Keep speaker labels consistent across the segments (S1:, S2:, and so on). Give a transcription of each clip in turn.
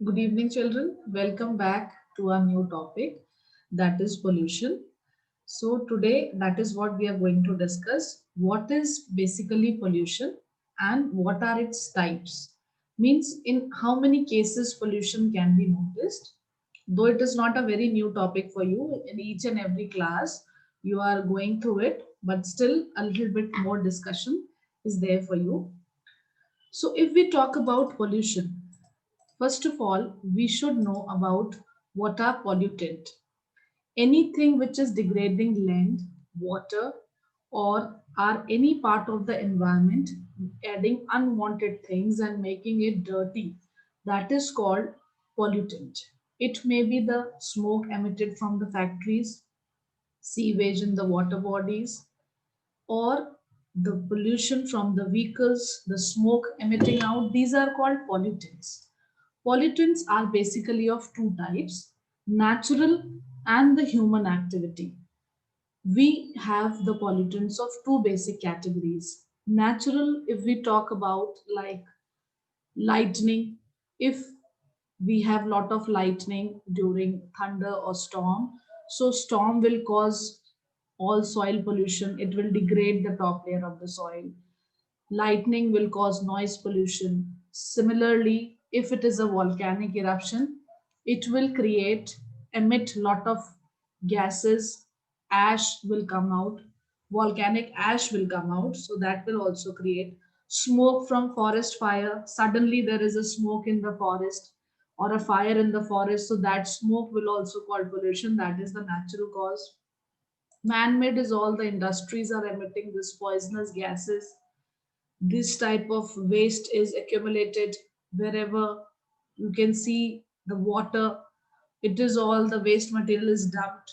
S1: Good evening, children. Welcome back to our new topic, that is pollution. So, today, that is what we are going to discuss. What is basically pollution and what are its types? Means, in how many cases pollution can be noticed? Though it is not a very new topic for you, in each and every class, you are going through it, but still, a little bit more discussion is there for you. So, if we talk about pollution, first of all, we should know about what are pollutant. Anything which is degrading land, water, or are any part of the environment, adding unwanted things and making it dirty, that is called pollutant. It may be the smoke emitted from the factories, sewage in the water bodies, or the pollution from the vehicles, the smoke emitting out. These are called pollutants. Pollutants are basically of two types, natural and the human activity. We have the pollutants of two basic categories. Natural, if we talk about like lightning, if we have lot of lightning during thunder or storm, so storm will cause all soil pollution, it will degrade the top layer of the soil. Lightning will cause noise pollution. Similarly, if it is a volcanic eruption, it will create, emit lot of gases, ash will come out, volcanic ash will come out, so that will also create smoke from forest fire. Suddenly there is a smoke in the forest or a fire in the forest, so that smoke will also call pollution. That is the natural cause. Man-made is all the industries are emitting this poisonous gases. This type of waste is accumulated wherever you can see the water. It is all the waste material is dumped.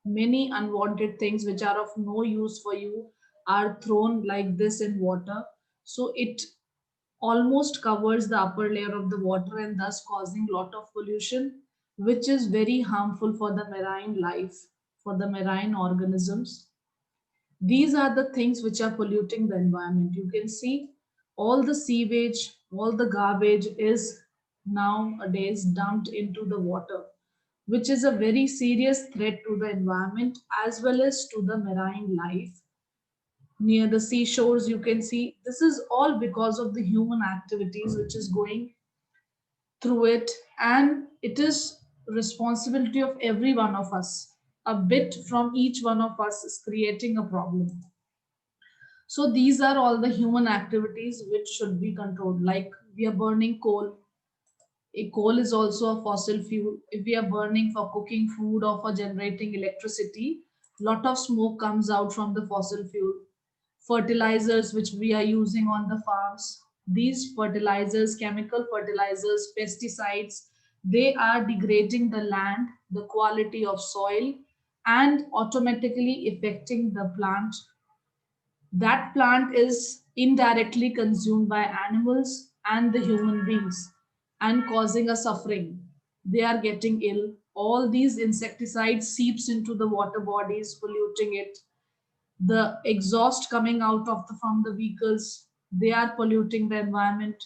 S1: Many unwanted things which are of no use for you are thrown like this in water. So it almost covers the upper layer of the water and thus causing lot of pollution, which is very harmful for the marine life, for the marine organisms. These are the things which are polluting the environment. You can see all the sewage, all the garbage is nowadays dumped into the water, which is a very serious threat to the environment as well as to the marine life. Near the seashores, you can see this is all because of the human activities which is going through it, and it is responsibility of every one of us. A bit from each one of us is creating a problem. So these are all the human activities which should be controlled. Like we are burning coal. A coal is also a fossil fuel. If we are burning for cooking food or for generating electricity, lot of smoke comes out from the fossil fuel. Fertilizers which we are using on the farms. These fertilizers, chemical fertilizers, pesticides, they are degrading the land, the quality of soil, and automatically affecting the plant. That plant is indirectly consumed by animals and the human beings and causing a suffering. They are getting ill. All these insecticides seeps into the water bodies, polluting it. The exhaust coming out of from the vehicles, they are polluting the environment.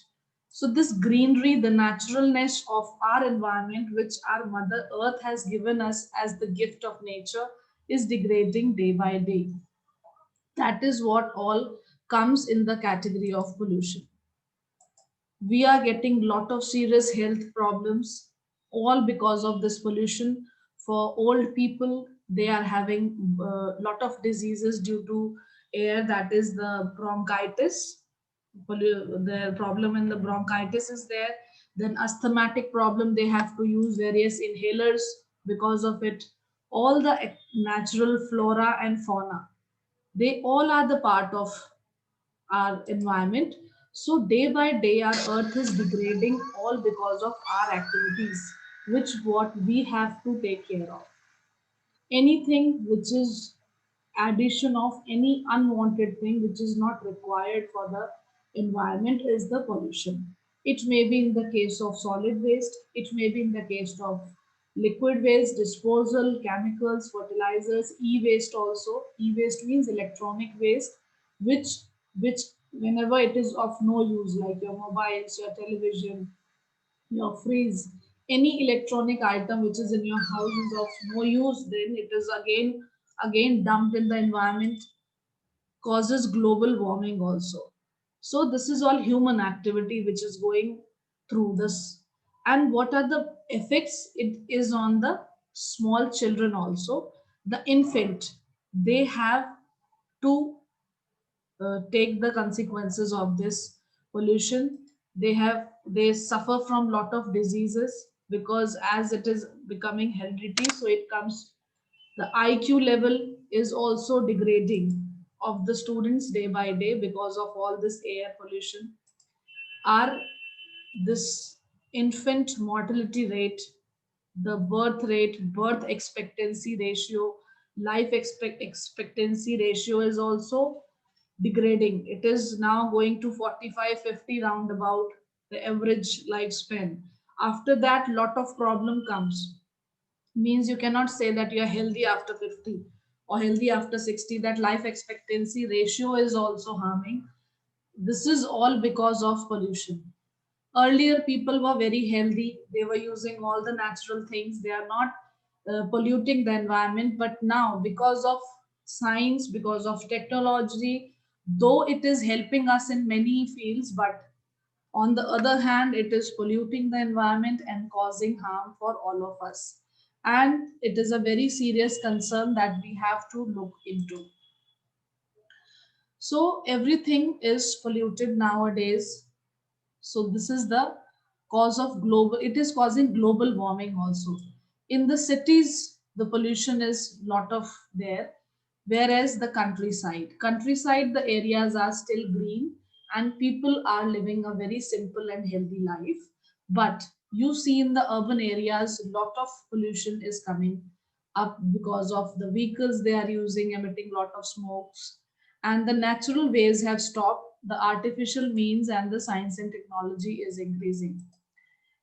S1: So this greenery, the naturalness of our environment, which our Mother Earth has given us as the gift of nature, is degrading day by day. That is what all comes in the category of pollution. We are getting lot of serious health problems all because of this pollution. For old people, they are having a lot of diseases due to air, that is the bronchitis. The problem in the bronchitis is there. Then asthmatic problem, they have to use various inhalers because of it. All the natural flora and fauna, they all are the part of our environment. So day by day, our earth is degrading all because of our activities, which what we have to take care of. Anything which is addition of any unwanted thing which is not required for the environment is the pollution. It may be in the case of solid waste, it may be in the case of liquid waste, disposal, chemicals, fertilizers, e-waste also. E-waste means electronic waste, which which whenever it is of no use, like your mobiles, your television, your fridge, any electronic item which is in your house is of no use, then it is again dumped in the environment, causes global warming also. So this is all human activity which is going through this. And what are the effects? It is on the small children also. The infant, they have to take the consequences of this pollution. They suffer from lot of diseases, because as it is becoming hereditary, so it comes, the IQ level is also degrading of the students day by day because of all this air pollution. Are this infant mortality rate, the birth rate, birth expectancy ratio, expectancy ratio is also degrading. It is now going to 45, 50 roundabout the average lifespan. After that, lot of problem comes. Means you cannot say that you are healthy after 50 or healthy after 60. That life expectancy ratio is also harming. This is all because of pollution. Earlier people were very healthy, they were using all the natural things, they are not polluting the environment. But now, because of science, because of technology, though it is helping us in many fields, but on the other hand it is polluting the environment and causing harm for all of us. And it is a very serious concern that we have to look into. So everything is polluted nowadays. So this is the cause of global, it is causing global warming also. In the cities, the pollution is lot of there, whereas the countryside, the areas are still green and people are living a very simple and healthy life. But you see in the urban areas, lot of pollution is coming up because of the vehicles they are using, emitting lot of smokes, and the natural ways have stopped. The artificial means and the science and technology is increasing.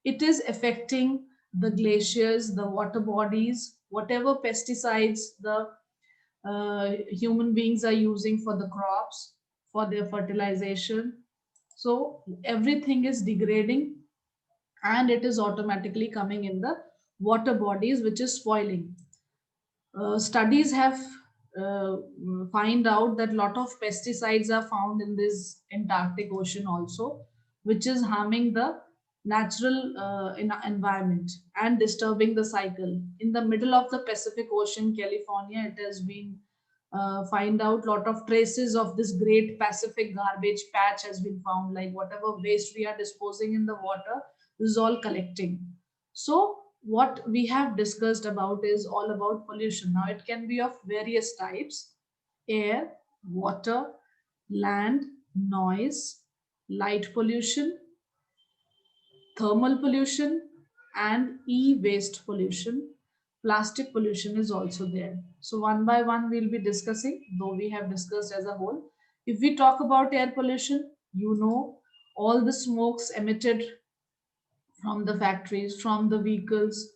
S1: It is affecting the glaciers, the water bodies, whatever pesticides the human beings are using for the crops, for their fertilization. So everything is degrading and it is automatically coming in the water bodies, which is spoiling. Studies have uh, find out that lot of pesticides are found in this Antarctic Ocean also, which is harming the natural environment and disturbing the cycle. In the middle of the Pacific Ocean, California, it has been find out lot of traces of this great Pacific garbage patch has been found. Like whatever waste we are disposing in the water, this is all collecting. So what we have discussed about is all about pollution. Now it can be of various types: air, water, land, noise, light pollution, thermal pollution, and e-waste pollution. Plastic pollution is also there. So one by one we'll be discussing, though we have discussed as a whole. If we talk about air pollution, you know, all the smokes emitted from the factories, from the vehicles,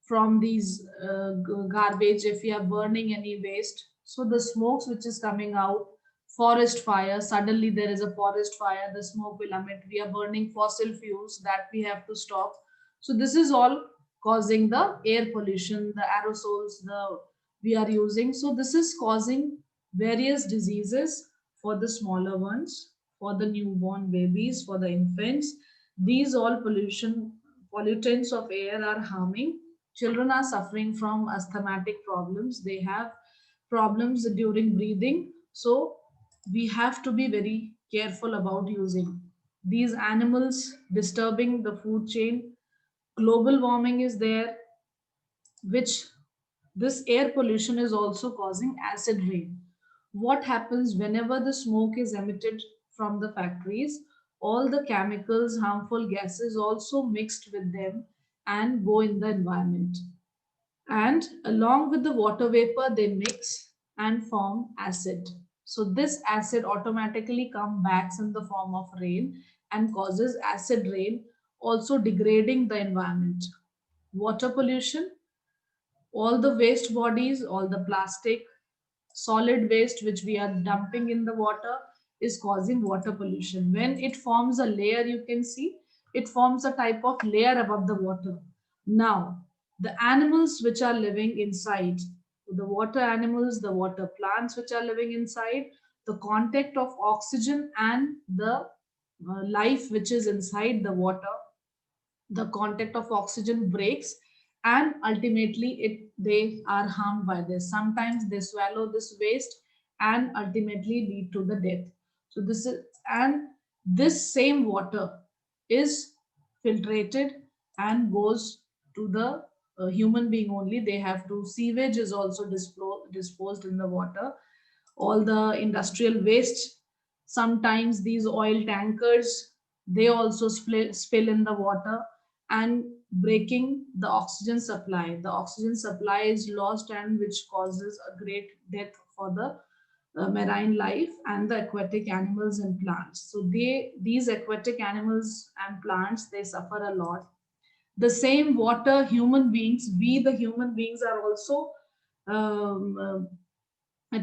S1: from these garbage, if we are burning any waste. So the smokes which is coming out, forest fire, suddenly there is a forest fire, the smoke will emit. We are burning fossil fuels that we have to stop. So this is all causing the air pollution, the aerosols, the we are using. So this is causing various diseases for the smaller ones, for the newborn babies, for the infants. These all pollutants of air are harming. Children are suffering from asthmatic problems. They have problems during breathing. So we have to be very careful about using these animals, disturbing the food chain. Global warming is there, which this air pollution is also causing acid rain. What happens whenever the smoke is emitted from the factories? All the chemicals, harmful gases also mixed with them and go in the environment. And along with the water vapor, they mix and form acid. So this acid automatically comes back in the form of rain and causes acid rain, also degrading the environment. Water pollution, all the waste bodies, all the plastic, solid waste which we are dumping in the water is causing water pollution. When it forms a layer, you can see It forms a type of layer above the water. Now, the animals which are living inside, the water animals, the water plants which are living inside, the contact of oxygen and the life which is inside the water, the contact of oxygen breaks, and ultimately they are harmed by this. Sometimes they swallow this waste and ultimately lead to the death. So this is, and this same water is filtrated and goes to the human being only. They have to, sewage is also disposed in the water, all the industrial waste. Sometimes these oil tankers, they also spill in the water and breaking the oxygen supply. The oxygen supply is lost, and which causes a great death for the marine life and the aquatic animals and plants. So these aquatic animals and plants, they suffer a lot. The same water, human beings, we the human beings are also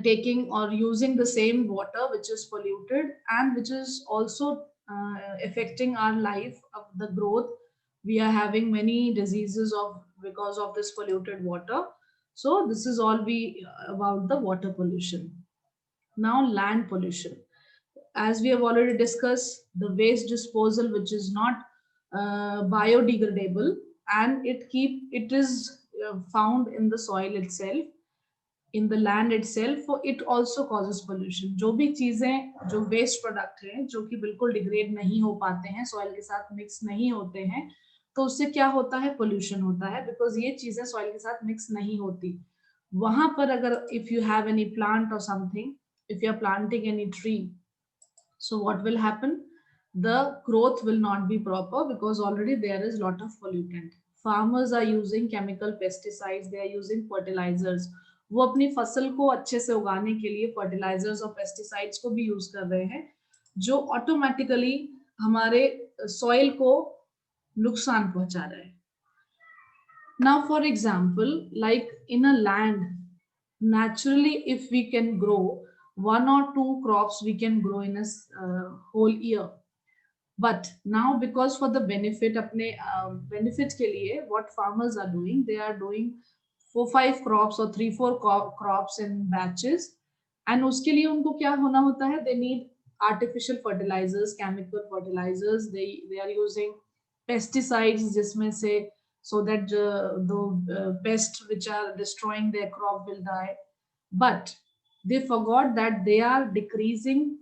S1: taking or using the same water which is polluted, and which is also affecting our life of the growth. We are having many diseases of because of this polluted water. So this is all we about the water pollution. Now, land pollution. As we have already discussed, the waste disposal which is not biodegradable, and it is found in the soil itself, in the land itself, for it also causes pollution. जो भी चीजें, जो waste product हैं जो कि बिल्कुल degrade नहीं हो पाते हैं, सॉइल के साथ मिक्स नहीं होते हैं, तो उससे क्या होता है, पोल्यूशन होता है, बिकॉज ये चीजें सॉइल के साथ मिक्स नहीं होती. वहां पर अगर if you have any plant और something, if you are planting any tree, so what will happen, the growth will not be proper because already there is lot of pollutant. Farmers are using chemical pesticides, they are using fertilizers. वो अपनी फसल को अच्छे से उगाने के लिए fertilisers और पेस्टिसाइड्स को भी यूज कर रहे हैं, जो ऑटोमेटिकली हमारे सॉइल को नुकसान पहुंचा रहे हैं. Now, for example, like in a land, naturally, if we can grow one or two crops, we can grow in a whole year. But now, because for the benefit, अपने benefit के लिए, what farmers are doing, they are doing 4-5 crops or 3-4 crops in batches. And उसके लिए उनको क्या होना होता है, they need artificial fertilizers, chemical fertilizers. They are using pesticides जिसमें से, so that the pests which are destroying their crop will die. But they forgot that they are decreasing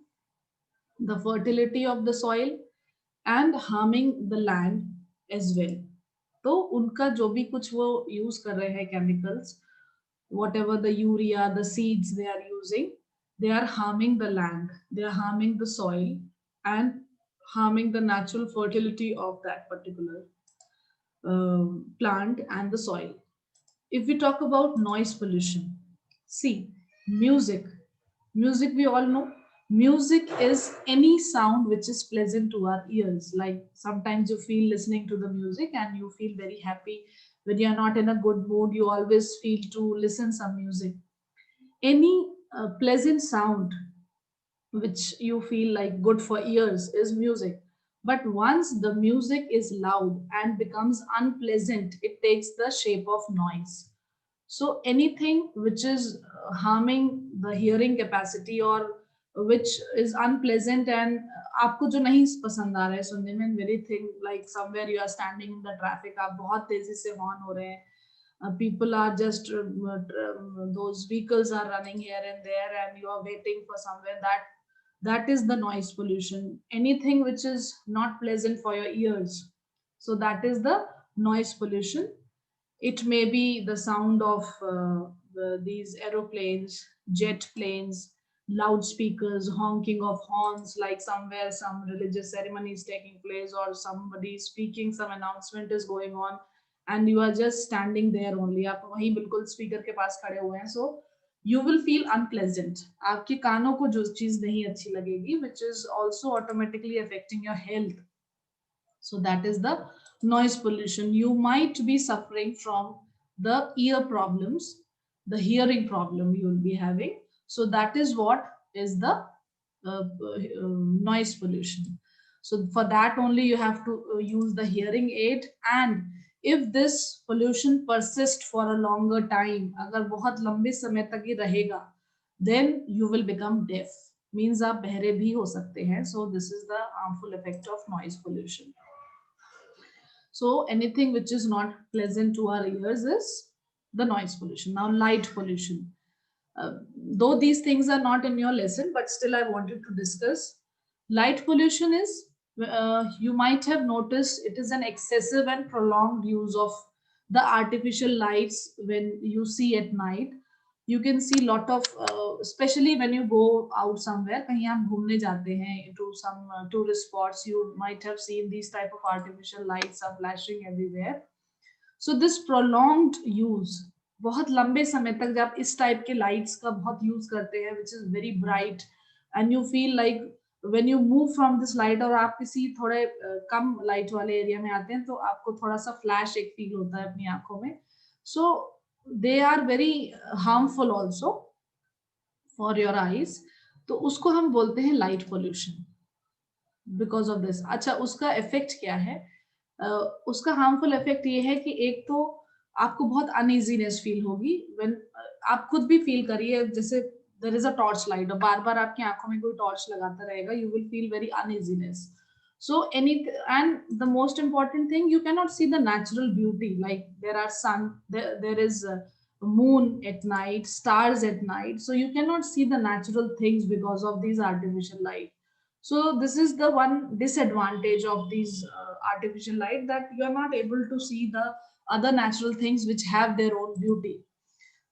S1: the fertility of the soil and harming the land as well. तो उनका जो भी कुछ वो use कर रहे हैं chemicals, whatever the urea, the seeds they are using, they are harming the land, they are harming the soil, and harming the natural fertility of that particular plant and the soil. If we talk about noise pollution, see, music. Music, we all know. Music is any sound which is pleasant to our ears. Like sometimes you feel listening to the music and you feel very happy. When you are not in a good mood, you always feel to listen some music. Any pleasant sound which you feel like good for ears is music. But once the music is loud and becomes unpleasant, it takes the shape of noise. So anything which is harming the hearing capacity or which is unpleasant and आपको जो नहीं पसंद आ रहा है सुनने में, very thing like somewhere you are standing in the traffic, आप बहुत तेजी से हॉर्न हो रहे हैं, people are just those vehicles are running here and there and you are waiting for somewhere, that is the noise pollution. Anything which is not pleasant for your ears, so that is the noise pollution. It may be the sound of these aeroplanes, jet planes, loudspeakers, honking of horns, like somewhere some religious ceremony is taking place or somebody is speaking, some announcement is going on, and you are just standing there only. आप वहीं बिल्कुल speaker के पास खड़े हुए हैं, so you will feel unpleasant. आपके कानों को जो चीज नहीं अच्छी लगेगी, which is also automatically affecting your health. So that is the noise pollution. You might be suffering from the ear problems, the hearing problem you will be having. So that is what is the noise pollution. So for that only you have to use the hearing aid. And if this pollution persists for a longer time, agar bahut lambe samay tak ye rahega, then you will become deaf, means aap behre bhi ho sakte hain. So this is the harmful effect of noise pollution. So anything which is not pleasant to our ears is the noise pollution. Now light pollution. Though these things are not in your lesson, but still I wanted to discuss. Light pollution is, you might have noticed, it is an excessive and prolonged use of the artificial lights when you see at night. You can see lot of, especially when you go out somewhere, कहीं आप घूमने जाते हैं to some tourist spots, you might have seen these type of artificial lights are flashing everywhere. So this prolonged use, बहुत लंबे समय तक जब इस टाइप के लाइट्स का बहुत यूज करते हैं, which is very bright, and you feel like when you move from this light, और आप किसी थोड़े कम लाइट वाले एरिया में आते हैं तो आपको थोड़ा सा फ्लैश एक फील होता है अपनी आंखों में. So they are very harmful also for your eyes. तो उसको हम बोलते हैं light pollution because of this. अच्छा, उसका इफेक्ट क्या है? उसका हार्मफुल इफेक्ट ये है कि एक तो आपको बहुत अनइजीनेस फील होगी व्हेन, आप खुद भी फील करिए, जैसे there is a torch light और बार बार आपकी आंखों में कोई टॉर्च लगाता रहेगा, you will feel very uneasiness. So any, and the most important thing, you cannot see the natural beauty, like there are sun, there is moon at night, stars at night, so you cannot see the natural things because of these artificial light. So this is the one disadvantage of these artificial light, that you are not able to see the other natural things which have their own beauty.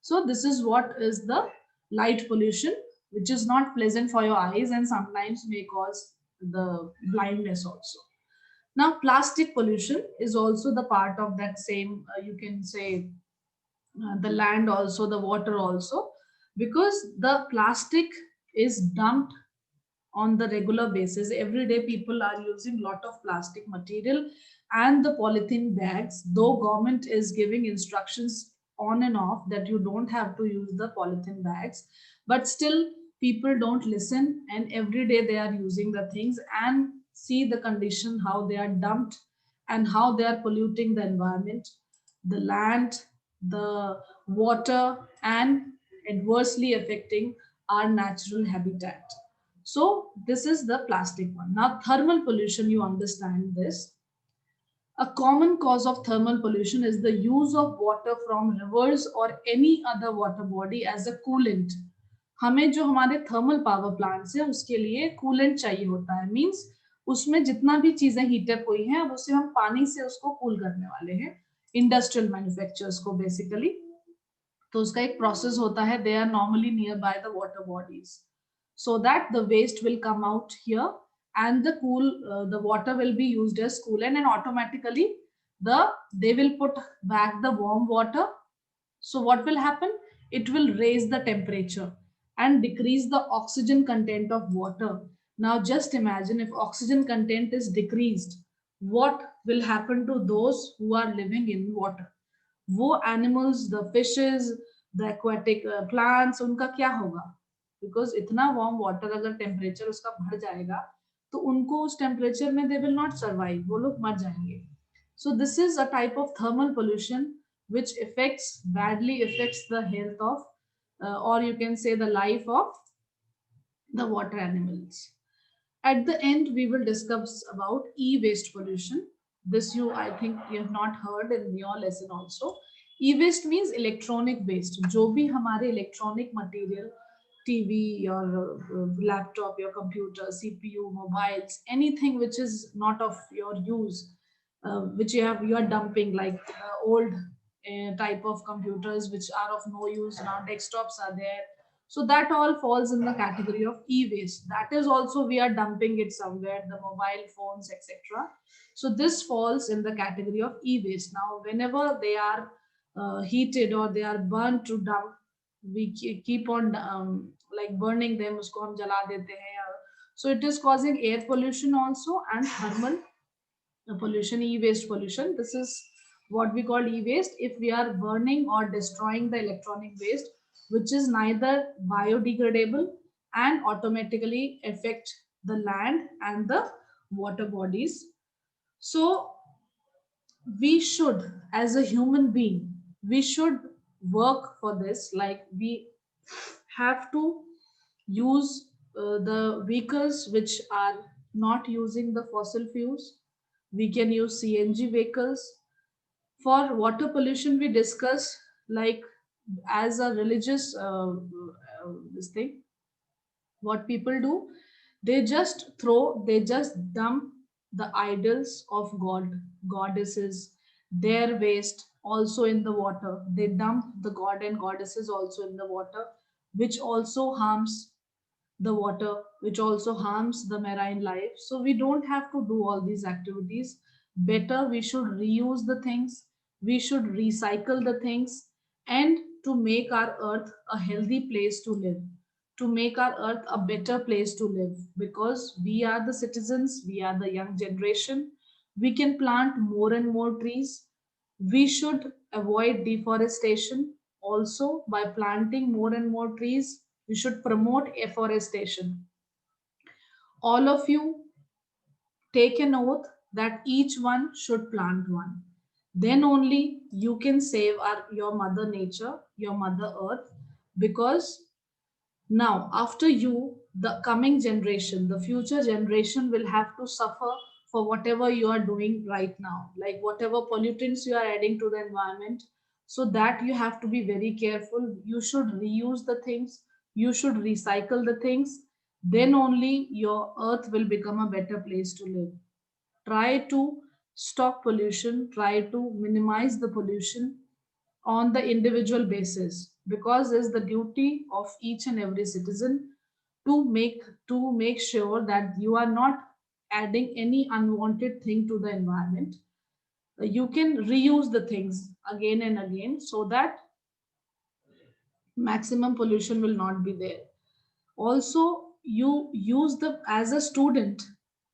S1: So this is what is the light pollution, which is not pleasant for your eyes and sometimes may cause the blindness also. Now, plastic pollution is also the part of that same, you can say, the land also, the water also, because the plastic is dumped on the regular basis. Every day people are using lot of plastic material and the polythene bags, though government is giving instructions on and off that you don't have to use the polythene bags, but still people don't listen, and every day they are using the things, and see the condition how they are dumped and how they are polluting the environment, the land, the water, and adversely affecting our natural habitat. So this is the plastic one. Now thermal pollution, you understand this. A common cause of thermal pollution is the use of water from rivers or any other water body as a coolant. हमें जो हमारे thermal power plants है उसके लिए coolant चाहिए होता है, means उसमें जितना भी चीजें हीटअप हुई हैं अब उससे हम पानी से उसको कूल करने वाले हैं, इंडस्ट्रियल मैन्युफैक्चरर्स को बेसिकली. तो उसका एक प्रोसेस होता है, they are normally near by the water bodies, so that the waste will come out here and the water will be used as coolant, and automatically they will put back the warm water. So what will happen? It will raise the temperature and decrease the oxygen content of water. Now just imagine if oxygen content is decreased, what will happen to those who are living in water? वो animals, the fishes, the aquatic plants, उनका क्या होगा? Because इतना warm water अगर temperature उसका बढ़ जाएगा तो उनको उस temperature में they will not survive, वो लोग मर जाएंगे. So this is a type of thermal pollution which badly affects the health of, or you can say the life of the water animals. At the end, we will discuss about e-waste pollution. This I think you have not heard in your lesson also. E-waste means electronic waste. जो भी हमारे electronic material, TV, your laptop, your computer, CPU, mobiles, anything which is not of your use, which you are dumping, like old type of computers which are of no use now, desktops are there, so that all falls in the category of e-waste. That is also we are dumping it somewhere, the mobile phones, etc. So this falls in the category of e-waste. Now whenever they are heated or they are burnt to dump, we keep on like burning them, usko hum jala dete hain. So it is causing air pollution also and thermal pollution, e-waste pollution. This is what we call e-waste. If we are burning or destroying the electronic waste, which is neither biodegradable and automatically affect the land and the water bodies. So we should, as a human being, we should work for this. Like we have to use the vehicles which are not using the fossil fuels. We can use CNG vehicles. For water pollution, we discuss, like, as a religious this thing, what people do, they just dump the idols of goddesses, their waste also in the water. They dump the god and goddesses also in the water, which also harms the water, which also harms the marine life. So we don't have to do all these activities. Better we should reuse the things, we should recycle the things, and to make our earth a healthy place to live, to make our earth a better place to live. Because we are the citizens, we are the young generation, we can plant more and more trees. We should avoid deforestation. Also, by planting more and more trees, we should promote afforestation. All of you take an oath that each one should plant one. Then only you can save your mother nature, your mother earth. Because now, after you, the coming generation, the future generation will have to suffer for whatever you are doing right now, like whatever pollutants you are adding to the environment. So that you have to be very careful. You should reuse the things, you should recycle the things. Then only your earth will become a better place to live. Try to stop pollution, try to minimize the pollution on the individual basis, because it's the duty of each and every citizen to make sure that you are not adding any unwanted thing to the environment. You can reuse the things again and again, so that maximum pollution will not be there. Also, you use the, as a student,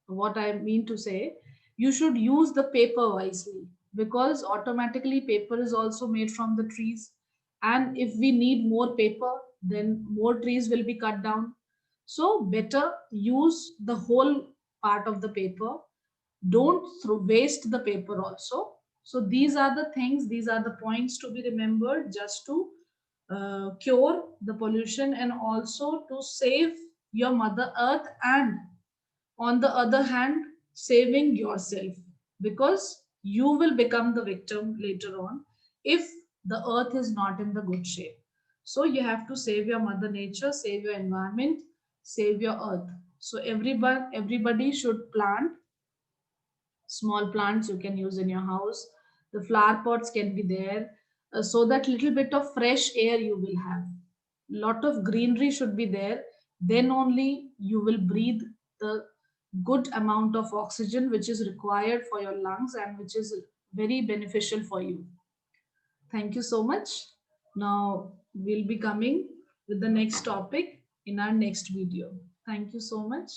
S1: what I mean to say, you should use the paper wisely, because automatically paper is also made from the trees. And if we need more paper, then more trees will be cut down. So better use the whole part of the paper. Don't waste the paper also. So these are the things, these are the points to be remembered, just to cure the pollution, and also to save your mother earth, and on the other hand, saving yourself. Because you will become the victim later on if the earth is not in the good shape. So you have to save your mother nature, save your environment, save your earth. So everybody should plant small plants you can use in your house. The flower pots can be there, so that little bit of fresh air you will have. Lot of greenery should be there. Then only you will breathe the good amount of oxygen which is required for your lungs, and which is very beneficial for you. Thank you so much. Now we'll be coming with the next topic in our next video. Thank you so much.